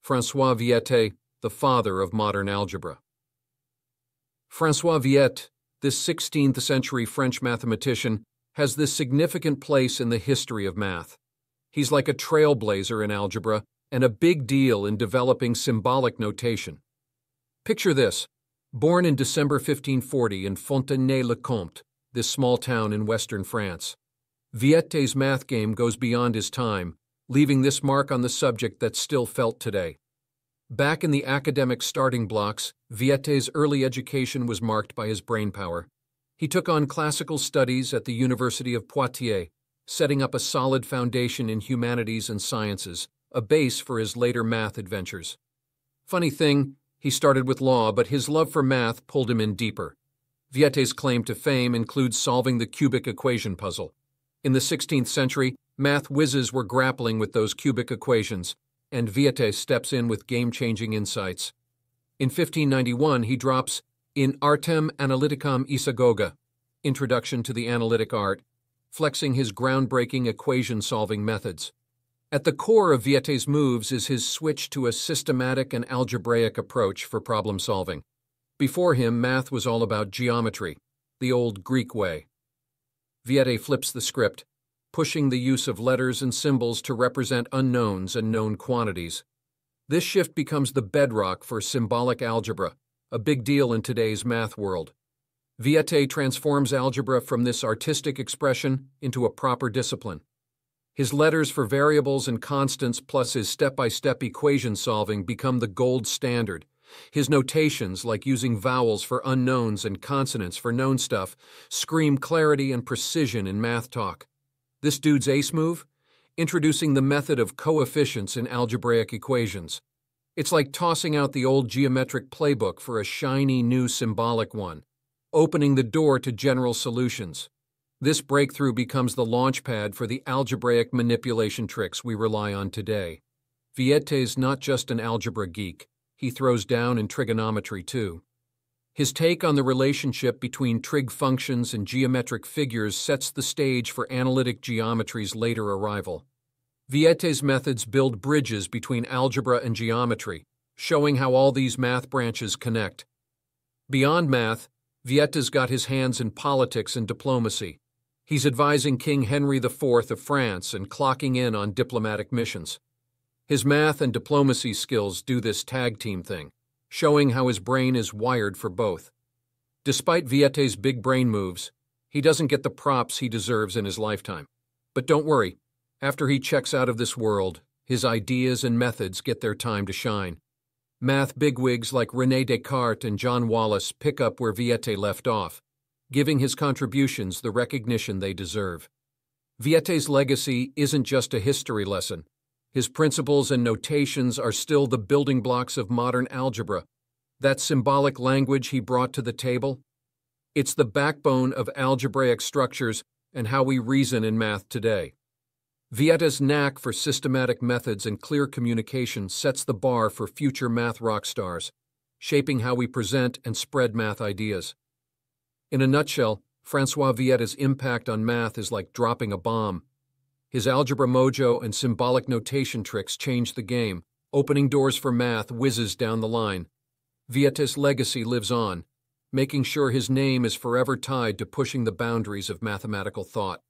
François Viète, the father of modern algebra. François Viète, this 16th century French mathematician, has this significant place in the history of math. He's like a trailblazer in algebra and a big deal in developing symbolic notation. Picture this. Born in December 1540 in Fontenay-le-Comte, this small town in western France, Viète's math game goes beyond his time, leaving this mark on the subject that's still felt today. Back in the academic starting blocks, Viète's early education was marked by his brainpower. He took on classical studies at the University of Poitiers, setting up a solid foundation in humanities and sciences, a base for his later math adventures. Funny thing, he started with law, but his love for math pulled him in deeper. Viète's claim to fame includes solving the cubic equation puzzle. In the 16th century, math whizzes were grappling with those cubic equations, and Viète steps in with game-changing insights. In 1591, he drops In Artem Analyticam Isagoga, Introduction to the Analytic Art, flexing his groundbreaking equation-solving methods. At the core of Viète's moves is his switch to a systematic and algebraic approach for problem-solving. Before him, math was all about geometry, the old Greek way. Viète flips the script, pushing the use of letters and symbols to represent unknowns and known quantities. This shift becomes the bedrock for symbolic algebra, a big deal in today's math world. Viète transforms algebra from this artistic expression into a proper discipline. His letters for variables and constants plus his step-by-step equation solving become the gold standard. His notations, like using vowels for unknowns and consonants for known stuff, scream clarity and precision in math talk. This dude's ace move? Introducing the method of coefficients in algebraic equations. It's like tossing out the old geometric playbook for a shiny new symbolic one, opening the door to general solutions. This breakthrough becomes the launchpad for the algebraic manipulation tricks we rely on today. Viète's not just an algebra geek. He throws down in trigonometry too. His take on the relationship between trig functions and geometric figures sets the stage for analytic geometry's later arrival. Viète's methods build bridges between algebra and geometry, showing how all these math branches connect. Beyond math, Viète's got his hands in politics and diplomacy. He's advising King Henry IV of France and clocking in on diplomatic missions. His math and diplomacy skills do this tag team thing, showing how his brain is wired for both. Despite Viète's big brain moves, he doesn't get the props he deserves in his lifetime. But don't worry, after he checks out of this world, his ideas and methods get their time to shine. Math bigwigs like René Descartes and John Wallis pick up where Viète left off, giving his contributions the recognition they deserve. Viète's legacy isn't just a history lesson. His principles and notations are still the building blocks of modern algebra. That symbolic language he brought to the table? It's the backbone of algebraic structures and how we reason in math today. Viète's knack for systematic methods and clear communication sets the bar for future math rock stars, shaping how we present and spread math ideas. In a nutshell, François Viète's impact on math is like dropping a bomb. His algebra mojo and symbolic notation tricks changed the game, opening doors for math whizzes down the line. Viète's legacy lives on, making sure his name is forever tied to pushing the boundaries of mathematical thought.